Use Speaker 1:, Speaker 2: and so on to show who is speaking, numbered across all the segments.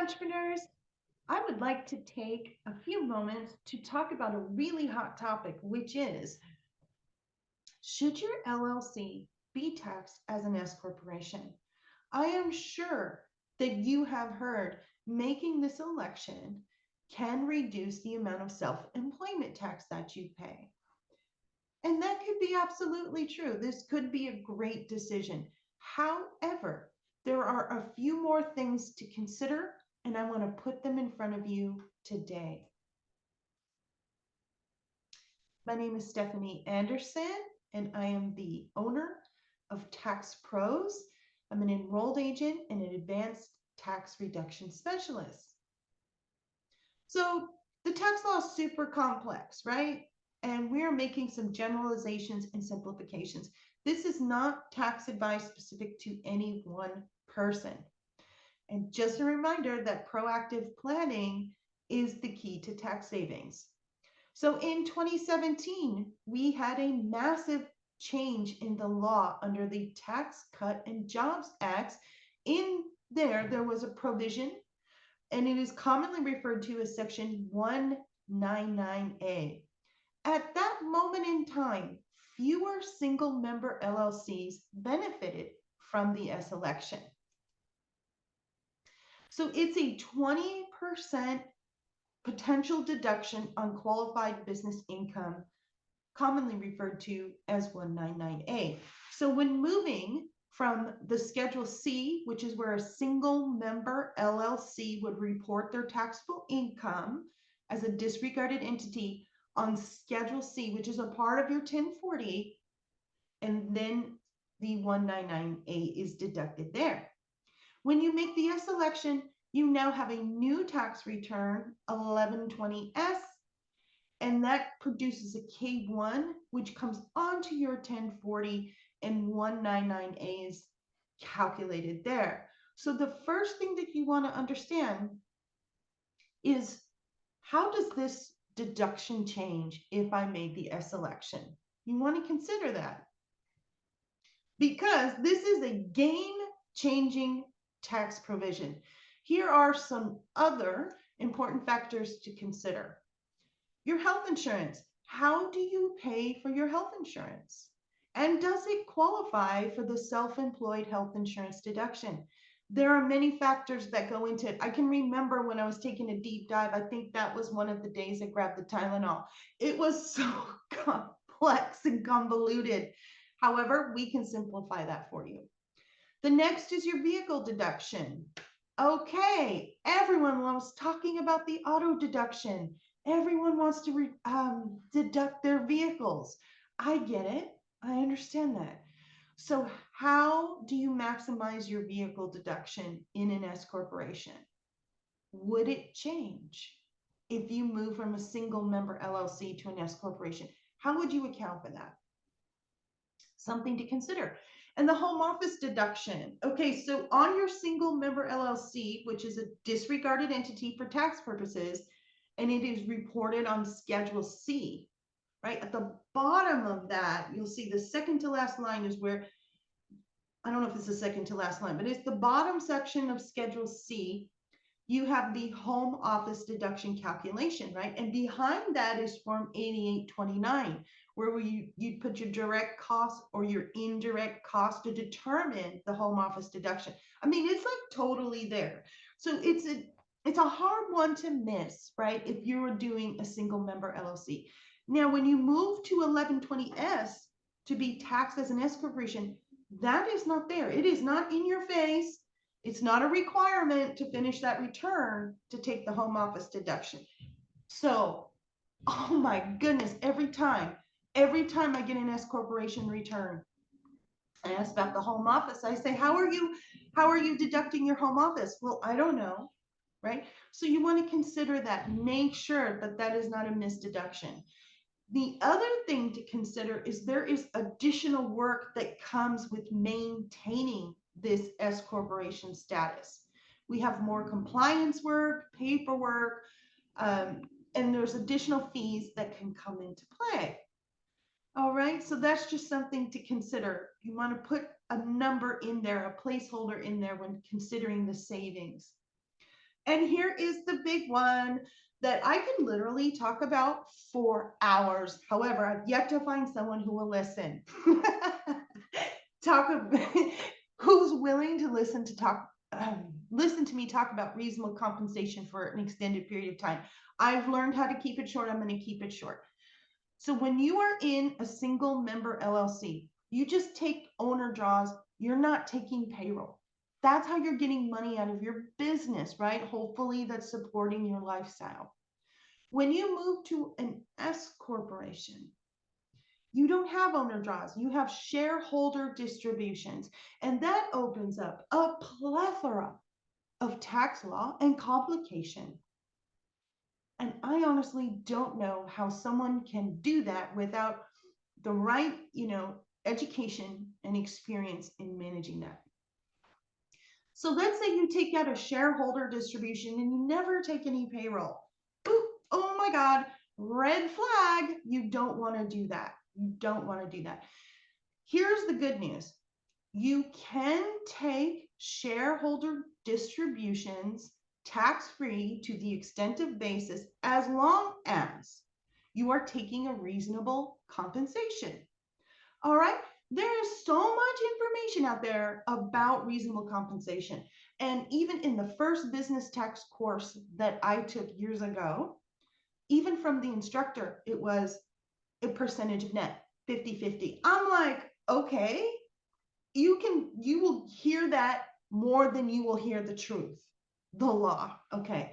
Speaker 1: entrepreneurs. I would like to take a few moments to talk about a really hot topic, which is, should your LLC be taxed as an S corporation? I am sure that you have heard making this election can reduce the amount of self-employment tax that you pay. And that could be absolutely true. This could be a great decision. However, there are a few more things to consider, and I want to put them in front of you today. My name is Stephanie Anderson, and I am the owner of Tax Pros. I'm an enrolled agent and an advanced tax reduction specialist. So the tax law is super complex, right? And we're making some generalizations and simplifications. This is not tax advice specific to any one person. And just a reminder that proactive planning is the key to tax savings. So in 2017, we had a massive change in the law under the Tax Cut and Jobs Act. In there was a provision, and it is commonly referred to as Section 199A. At that moment in time, fewer single-member LLCs benefited from the S election. So it's a 20% potential deduction on qualified business income, commonly referred to as 199A. So when moving from the Schedule C, which is where a single member LLC would report their taxable income as a disregarded entity on Schedule C, which is a part of your 1040, and then the 199A is deducted there. When you make the S election, you now have a new tax return, 1120S, and that produces a K1, which comes onto your 1040, and 199A is calculated there. So the first thing that you want to understand is, how does this deduction change if I made the S election? You want to consider that, because this is a game-changing tax provision. Here are some other important factors to consider. Your health insurance. How do you pay for your health insurance? And does it qualify for the self-employed health insurance deduction? There are many factors that go into it. I can remember when I was taking a deep dive, I think that was one of the days I grabbed the Tylenol. It was so complex and convoluted. However, we can simplify that for you. The next is your vehicle deduction. Okay, everyone loves talking about the auto deduction. Everyone wants to deduct their vehicles. I get it. I understand that. So how do you maximize your vehicle deduction in an S corporation? Would it change if you move from a single member LLC to an S corporation? How would you account for that? Something to consider. And the home office deduction. Okay, so on your single member LLC, which is a disregarded entity for tax purposes, and it is reported on Schedule C, right? At the bottom of that, you'll see the second to last line is where, I don't know if it's the second to last line, but it's the bottom section of Schedule C. You have the home office deduction calculation, right? And behind that is Form 8829, where you'd put your direct cost or your indirect cost to determine the home office deduction. I mean, it's like totally there. So it's a hard one to miss, right? If you're doing a single member LLC. Now, when you move to 1120S to be taxed as an S corporation, that is not there. It is not in your face. It's not a requirement to finish that return to take the home office deduction. So, oh my goodness, every time I get an S corporation return, I ask about the home office. I say, how are you deducting your home office? Well, I don't know, right? So you want to consider that. Make sure that that is not a missed deduction. The other thing to consider is there is additional work that comes with maintaining this S corporation status. We have more compliance work, paperwork, and there's additional fees that can come into play. All right, so that's just something to consider. You want to put a number in there, a placeholder in there when considering the savings. And here is the big one that I can literally talk about for hours. However, I've yet to find someone who will listen. talk who's willing to listen to me talk about reasonable compensation for an extended period of time. I've learned how to keep it short. I'm going to keep it short. So when you are in a single member LLC, you just take owner draws. You're not taking payroll. That's how you're getting money out of your business, right? Hopefully that's supporting your lifestyle. When you move to an S corporation, you don't have owner draws, you have shareholder distributions, and that opens up a plethora of tax law and complication. And I honestly don't know how someone can do that without the right, education and experience in managing that. So let's say you take out a shareholder distribution and you never take any payroll. Ooh, oh my God, red flag. You don't want to do that. You don't want to do that. Here's the good news. You can take shareholder distributions tax-free to the extent of basis as long as you are taking a reasonable compensation. All right. There is so much information out there about reasonable compensation. And even in the first business tax course that I took years ago, even from the instructor, it was a percentage of net, 50-50. I'm like, okay, you will hear that more than you will hear the truth, the law. Okay.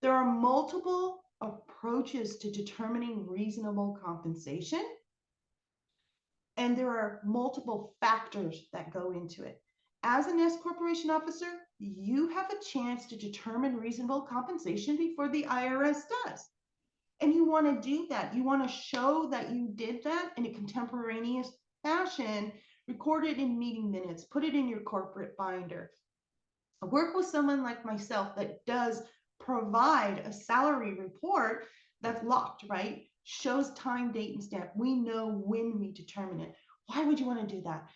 Speaker 1: There are multiple approaches to determining reasonable compensation. And there are multiple factors that go into it. As an S corporation officer, you have a chance to determine reasonable compensation before the IRS does. And you want to do that. You want to show that you did that in a contemporaneous fashion, record it in meeting minutes, put it in your corporate binder. Work with someone like myself that does provide a salary report that's locked, right? Shows time, date, and stamp. We know when we determine it. Why would you want to do that?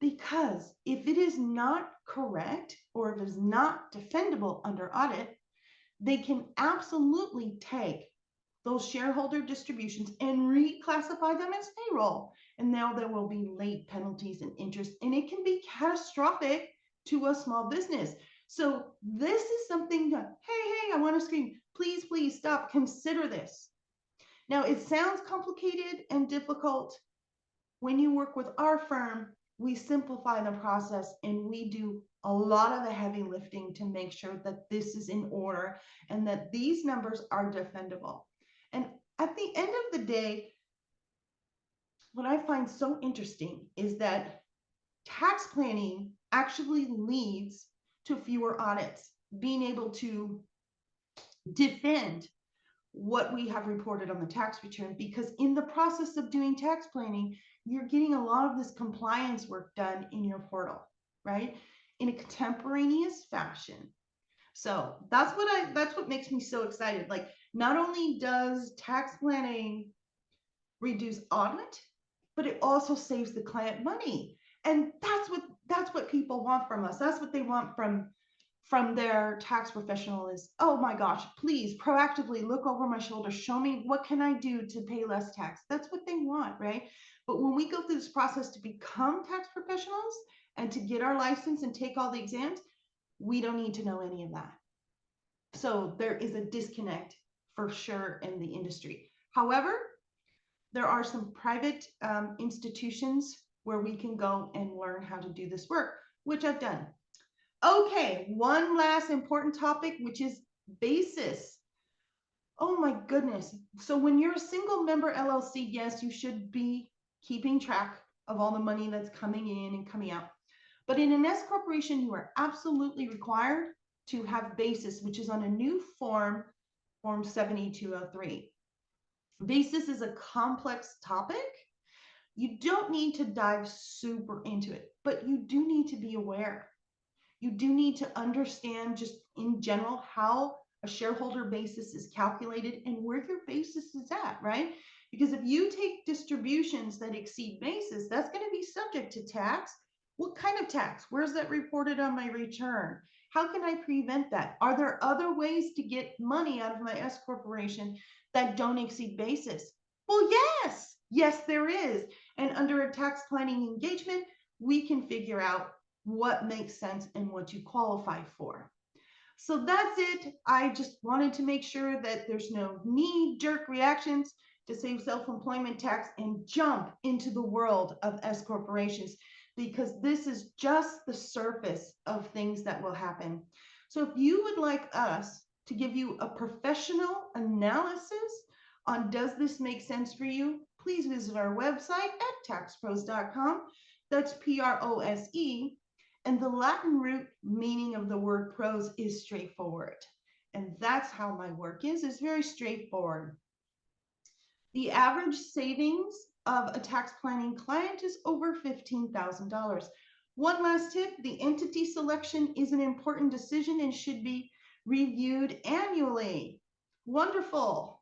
Speaker 1: Because if it is not correct or if it is not defendable under audit, they can absolutely take those shareholder distributions and reclassify them as payroll. And now there will be late penalties and interest, and it can be catastrophic to a small business. So this is something that, hey, I want to scream, please stop, consider this. Now, it sounds complicated and difficult. When you work with our firm, we simplify the process and we do a lot of the heavy lifting to make sure that this is in order and that these numbers are defendable. And at the end of the day, what I find so interesting is that tax planning actually leads to fewer audits, being able to defend what we have reported on the tax return, because in the process of doing tax planning, you're getting a lot of this compliance work done in your portal, right? In a contemporaneous fashion. So that's what makes me so excited. Like, not only does tax planning reduce audit, but it also saves the client money. And that's what people want from us. That's what they want from their tax professional is, oh my gosh, please proactively look over my shoulder, show me what can I do to pay less tax. That's what they want, right? But when we go through this process to become tax professionals and to get our license and take all the exams, we don't need to know any of that. So there is a disconnect for sure in the industry. However, there are some private institutions where we can go and learn how to do this work, which I've done. Okay, one last important topic, which is basis. Oh my goodness. So when you're a single member LLC, yes, you should be keeping track of all the money that's coming in and coming out. But in an S corporation, you are absolutely required to have basis, which is on a new form 7203. Basis is a complex topic. You don't need to dive super into it, but you do need to be aware. You do need to understand just in general how a shareholder basis is calculated and where your basis is at, right? Because if you take distributions that exceed basis, that's going to be subject to tax What kind of tax? Where's that reported on my return? How can I prevent that? Are there other ways to get money out of my S corporation that don't exceed basis? Well, yes, yes, there is. And under a tax planning engagement, we can figure out what makes sense and what you qualify for. So that's it. I just wanted to make sure that there's no knee-jerk reactions to save self-employment tax and jump into the world of S corporations, because this is just the surface of things that will happen. So if you would like us to give you a professional analysis on does this make sense for you, please visit our website at taxpros.com. That's PROSE. And the Latin root meaning of the word pros is straightforward. And that's how my work is. It's very straightforward. The average savings of a tax planning client is over $15,000. One last tip, the entity selection is an important decision and should be reviewed annually. Wonderful.